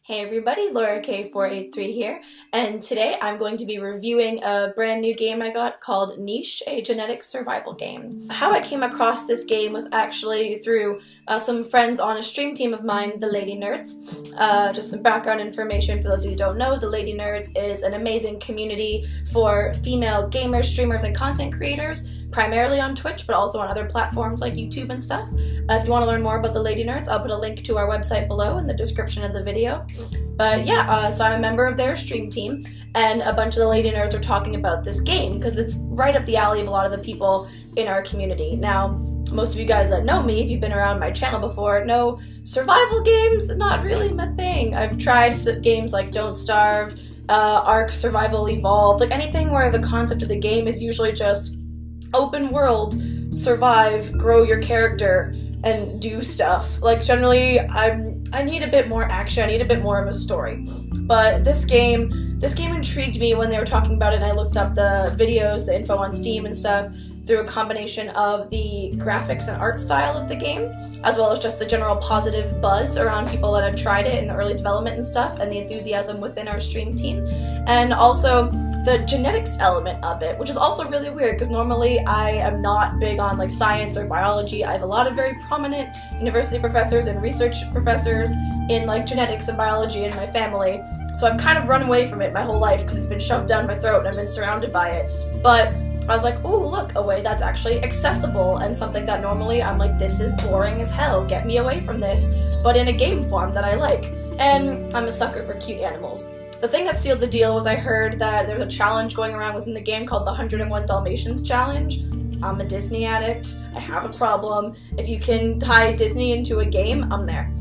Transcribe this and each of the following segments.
Hey everybody, Laura K483 here, and today I'm going to be reviewing a brand new game I got called Niche, a genetic survival game. How I came across this game was actually through some friends on a stream team of mine, the Lady Nerds. Just some background information for those of you who don't know, the Lady Nerds is an amazing community for female gamers, streamers, and content creators, primarily on Twitch, but also on other platforms like YouTube and stuff. If you want to learn more about the Lady Nerds, I'll put a link to our website below in the description of the video. But yeah, so I'm a member of their stream team, and a bunch of the Lady Nerds are talking about this game, because it's right up the alley of a lot of the people in our community. Now, most of you guys that know me, if you've been around my channel before, know survival games, not really my thing. I've tried games like Don't Starve, Ark Survival Evolved, like anything where the concept of the game is usually just open world, survive, grow your character, and do stuff. Like, generally, I need a bit more action, I need a bit more of a story. But this game intrigued me when they were talking about it, and I looked up the videos, the info on Steam and stuff, through a combination of the graphics and art style of the game, as well as just the general positive buzz around people that had tried it in the early development and stuff, and the enthusiasm within our stream team. And also the genetics element of it, which is also really weird, because normally I am not big on like science or biology. I have a lot of very prominent university professors and research professors in like genetics and biology in my family, so I've kind of run away from it my whole life because it's been shoved down my throat and I've been surrounded by it. But I was like, ooh, look, a way that's actually accessible, and something that normally I'm like, this is boring as hell, get me away from this, but in a game form that I like. And I'm a sucker for cute animals. The thing that sealed the deal was I heard that there's a challenge going around within the game called the 101 Dalmatians Challenge. I'm a Disney addict, I have a problem. If you can tie Disney into a game, I'm there.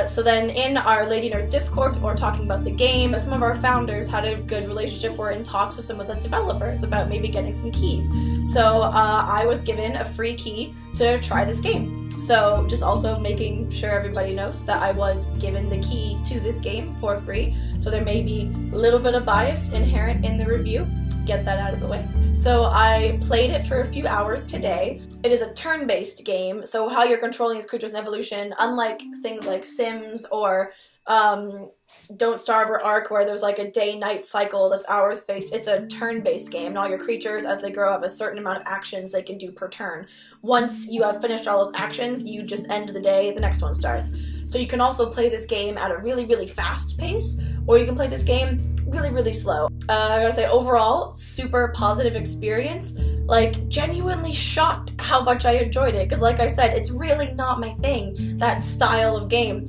So then in our Lady Nerds Discord, we're talking about the game. Some of our founders had a good relationship. We're in talks with some of the developers about maybe getting some keys. So I was given a free key to try this game. So just also making sure everybody knows that I was given the key to this game for free. So there may be a little bit of bias inherent in the review. Get that out of the way. So I played it for a few hours today. It is a turn-based game, so how you're controlling these creatures in evolution, unlike things like Sims or Don't Starve or Ark, where there's like a day-night cycle that's hours-based, it's a turn-based game, and all your creatures, as they grow, have a certain amount of actions they can do per turn. Once you have finished all those actions, you just end the day, the next one starts. So you can also play this game at a really, really fast pace, or you can play this game really, really slow. I gotta say, overall, super positive experience. Like, genuinely shocked how much I enjoyed it, because like I said, it's really not my thing, that style of game.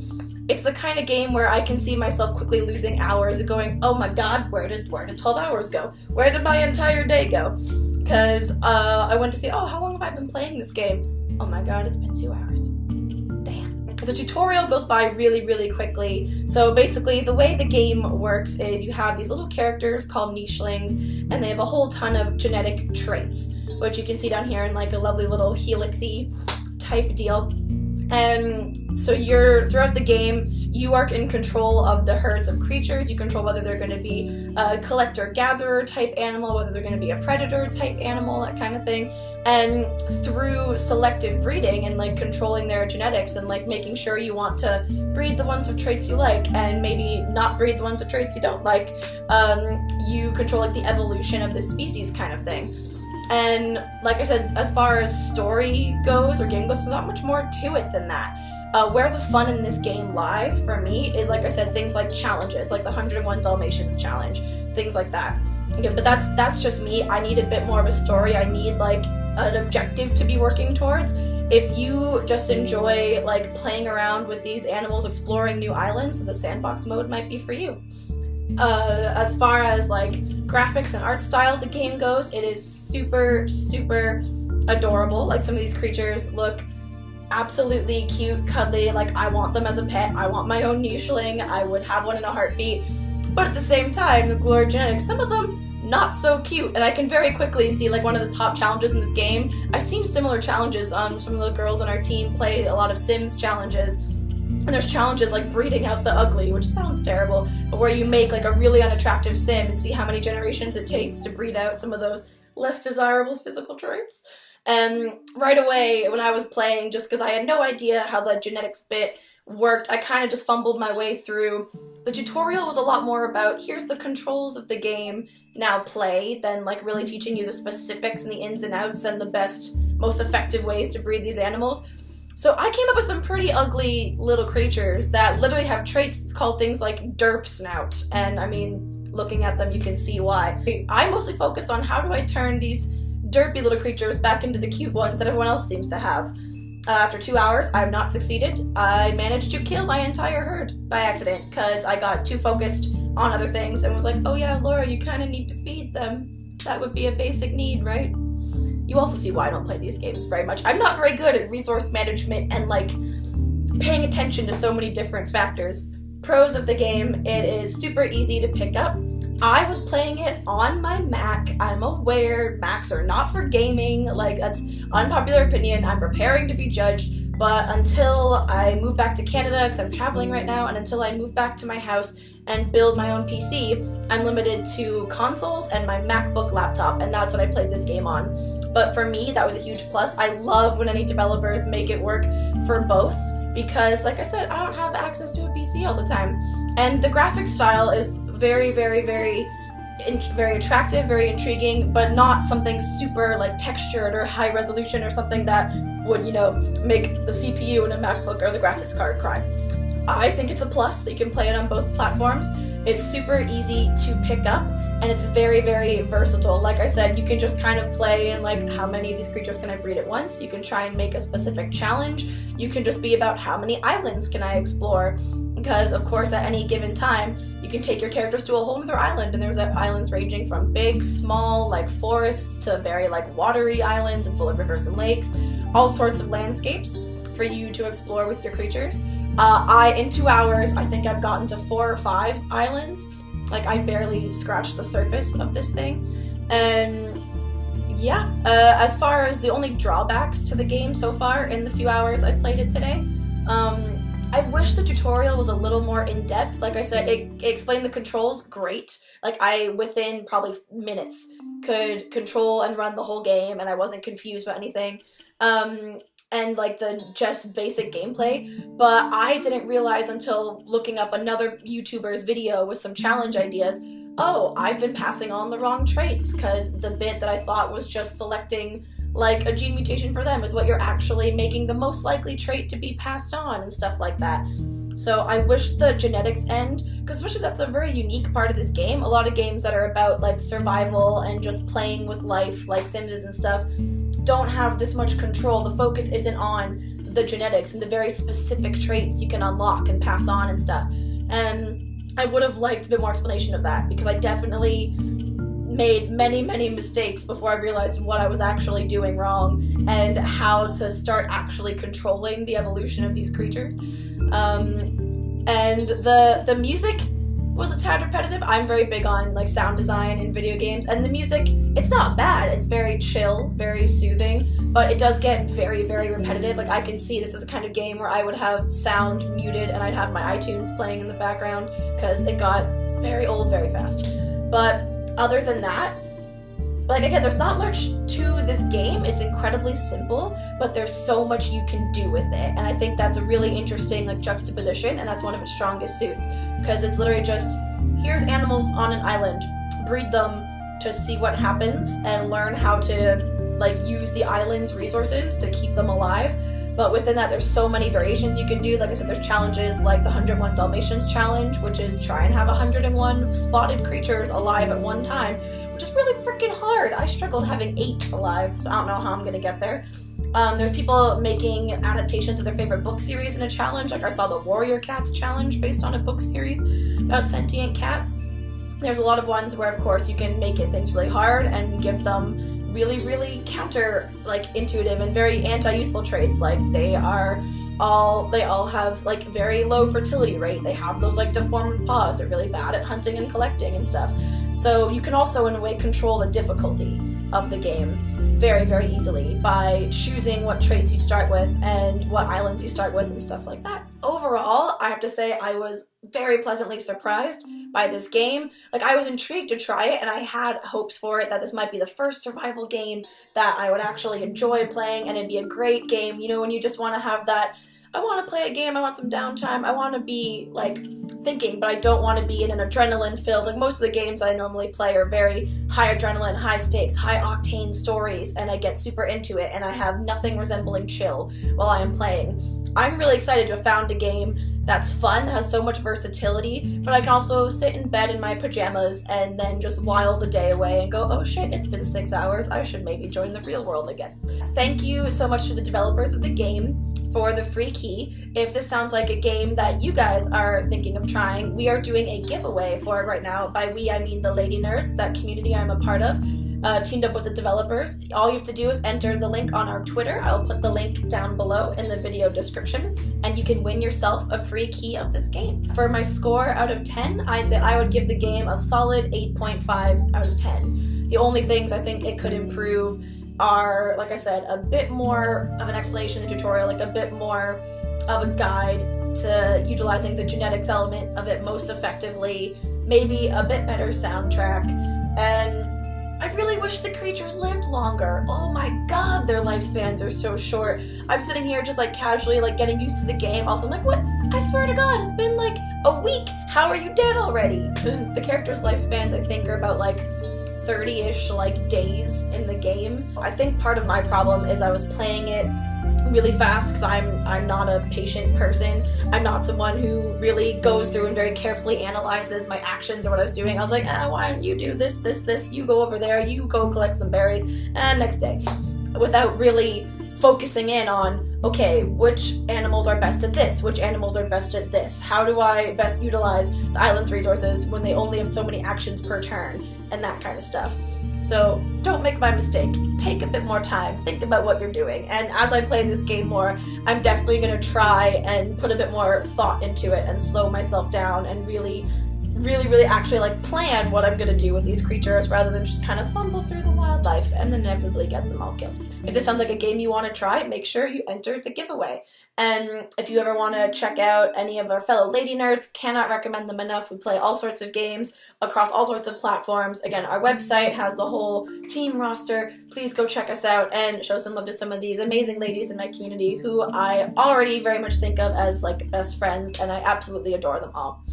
It's the kind of game where I can see myself quickly losing hours and going, oh my god, where did 12 hours go? Where did my entire day go? Because I went to see, oh, how long have I been playing this game? Oh my god, it's been 2 hours. The tutorial goes by really, really quickly. So basically, the way the game works is you have these little characters called nichelings, and they have a whole ton of genetic traits, which you can see down here in like a lovely little helixy type deal. And so throughout the game, you are in control of the herds of creatures. You control whether they're going to be a collector-gatherer type animal, whether they're going to be a predator type animal, that kind of thing. And through selective breeding and like controlling their genetics and like making sure you want to breed the ones with traits you like and maybe not breed the ones with traits you don't like, you control like the evolution of the species kind of thing. And like I said, as far as story goes or game goes, there's not much more to it than that. Where the fun in this game lies for me is, like I said, things like challenges, like the 101 Dalmatians challenge, things like that. Okay, but that's just me. I need a bit more of a story. I need like an objective to be working towards. If you just enjoy like playing around with these animals, exploring new islands, the sandbox mode might be for you. As far as like graphics and art style the game goes, it is super, super adorable. Like, some of these creatures look absolutely cute, cuddly, like I want them as a pet. I want my own nicheling. I would have one in a heartbeat. But at the same time, the Glory Genetics, some of them not so cute, and I can very quickly see like one of the top challenges in this game. I've seen similar challenges. Some of the girls on our team play a lot of Sims challenges, and there's challenges like breeding out the ugly, which sounds terrible, but where you make like a really unattractive Sim and see how many generations it takes to breed out some of those less desirable physical traits. And right away when I was playing, just because I had no idea how the genetics bit worked. I kind of just fumbled my way through. The tutorial was a lot more about, here's the controls of the game, now play, than like really teaching you the specifics and the ins and outs and the best, most effective ways to breed these animals. So I came up with some pretty ugly little creatures that literally have traits called things like derp snout, and I mean, looking at them you can see why. I mostly focused on how do I turn these derpy little creatures back into the cute ones that everyone else seems to have. After 2 hours, I have not succeeded. I managed to kill my entire herd by accident because I got too focused on other things and was like, oh yeah, Laura, you kind of need to feed them. That would be a basic need, right? You also see why I don't play these games very much. I'm not very good at resource management and like paying attention to so many different factors. Pros of the game, it is super easy to pick up. I was playing it on my Mac. I'm aware Macs are not for gaming, like that's unpopular opinion. I'm preparing to be judged, but until I move back to Canada, because I'm traveling right now, and until I move back to my house and build my own PC, I'm limited to consoles and my MacBook laptop, and that's what I played this game on. But for me, that was a huge plus. I love when any developers make it work for both, because like I said, I don't have access to a PC all the time. And the graphic style is very, very, very attractive, very intriguing, but not something super like textured or high resolution or something that would, you know, make the CPU in a MacBook or the graphics card cry. I think it's a plus that you can play it on both platforms. It's super easy to pick up, and it's very, very versatile. Like I said, you can just kind of play and like, how many of these creatures can I breed at once? You can try and make a specific challenge. You can just be about how many islands can I explore? Because of course at any given time, you can take your characters to a whole other island, and there's islands ranging from big, small, like forests, to very like watery islands and full of rivers and lakes. All sorts of landscapes for you to explore with your creatures. In 2 hours, I think I've gotten to 4 or 5 islands. Like, I barely scratched the surface of this thing. And yeah, as far as the only drawbacks to the game so far in the few hours I've played it today, I wish the tutorial was a little more in-depth. Like I said, it explained the controls great. Like, I, within probably minutes, could control and run the whole game, and I wasn't confused about anything. And like the just basic gameplay, but I didn't realize until looking up another YouTuber's video with some challenge ideas, oh, I've been passing on the wrong traits, because the bit that I thought was just selecting like a gene mutation for them is what you're actually making the most likely trait to be passed on and stuff like that. So I wish the genetics end, because especially that's a very unique part of this game. A lot of games that are about like survival and just playing with life, like Sims and stuff, don't have this much control. The focus isn't on the genetics and the very specific traits you can unlock and pass on and stuff. And I would have liked a bit more explanation of that, because I definitely made many, many mistakes before I realized what I was actually doing wrong and how to start actually controlling the evolution of these creatures. And the music was a tad repetitive. I'm very big on like sound design in video games, and the music, it's not bad. It's very chill, very soothing, but it does get very, very repetitive. Like, I can see this is a kind of game where I would have sound muted and I'd have my iTunes playing in the background, because it got very old very fast. But other than that, like, again, there's not much to this game. It's incredibly simple, but there's so much you can do with it, and I think that's a really interesting like juxtaposition, and that's one of its strongest suits, because it's literally just, here's animals on an island, breed them to see what happens and learn how to like use the island's resources to keep them alive. But within that, there's so many variations you can do. Like I said, there's challenges like the 101 Dalmatians challenge, which is try and have 101 spotted creatures alive at one time, which is really freaking hard. I struggled having 8 alive, so I don't know how I'm gonna get there. There's people making adaptations of their favorite book series in a challenge. Like, I saw the Warrior Cats challenge based on a book series about sentient cats. There's a lot of ones where, of course, you can make things really hard and give them really, really counter, like, intuitive and very anti-useful traits. Like, they all have, like, very low fertility rate. They have those, like, deformed paws. They're really bad at hunting and collecting and stuff. So you can also, in a way, control the difficulty of the game very, very easily by choosing what traits you start with and what islands you start with and stuff like that. Overall, I have to say I was very pleasantly surprised by this game. Like, I was intrigued to try it, and I had hopes for it, that this might be the first survival game that I would actually enjoy playing, and it'd be a great game, you know, when you just want to have that I want to play a game, I want some downtime, I want to be like thinking, but I don't want to be in an adrenaline filled, like most of the games I normally play are very high adrenaline, high stakes, high octane stories, and I get super into it and I have nothing resembling chill while I am playing. I'm really excited to have found a game that's fun, that has so much versatility, but I can also sit in bed in my pajamas and then just while the day away and go, oh shit, it's been 6 hours, I should maybe join the real world again. Thank you so much to the developers of the game for the free key. If this sounds like a game that you guys are thinking of trying, we are doing a giveaway for it right now. By we, I mean the Lady Nerds, that community I'm a part of, teamed up with the developers. All you have to do is enter the link on our Twitter. I'll put the link down below in the video description, and you can win yourself a free key of this game. For my score out of 10, I'd say I would give the game a solid 8.5 out of 10. The only things I think it could improve are, like I said, a bit more of an explanation in the tutorial, like a bit more of a guide to utilizing the genetics element of it most effectively, maybe a bit better soundtrack, and I really wish the creatures lived longer. Oh my god, their lifespans are so short. I'm sitting here just like casually like getting used to the game. Also, I'm like, what? I swear to god, it's been like a week. How are you dead already? The characters' lifespans, I think, are about like 30-ish like days in the game. I think part of my problem is I was playing it really fast because I'm not a patient person. I'm not someone who really goes through and very carefully analyzes my actions or what I was doing. I was like, why don't you do this, you go over there, you go collect some berries, and next day. Without really focusing in on, okay, which animals are best at this, which animals are best at this, how do I best utilize the island's resources when they only have so many actions per turn, and that kind of stuff. So don't make my mistake. Take a bit more time, think about what you're doing, and as I play this game more, I'm definitely going to try and put a bit more thought into it and slow myself down and really actually like plan what I'm going to do with these creatures rather than just kind of fumble through the wildlife and then inevitably get them all killed. If this sounds like a game you want to try, make sure you enter the giveaway. And if you ever want to check out any of our fellow Lady Nerds, cannot recommend them enough. We play all sorts of games across all sorts of platforms. Again, our website has the whole team roster. Please go check us out and show some love to some of these amazing ladies in my community who I already very much think of as like best friends, and I absolutely adore them all.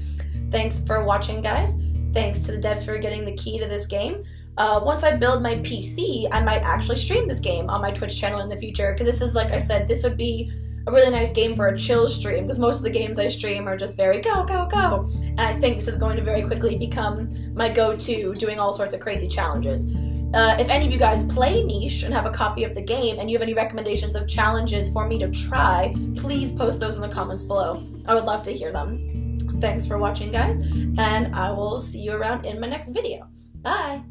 Thanks for watching, guys. Thanks to the devs for getting the key to this game. Once I build my PC, I might actually stream this game on my Twitch channel in the future, because this is, like I said, this would be a really nice game for a chill stream, because most of the games I stream are just very go, go, go. And I think this is going to very quickly become my go-to doing all sorts of crazy challenges. If any of you guys play Niche and have a copy of the game and you have any recommendations of challenges for me to try, please post those in the comments below. I would love to hear them. Thanks for watching, guys, and I will see you around in my next video. Bye!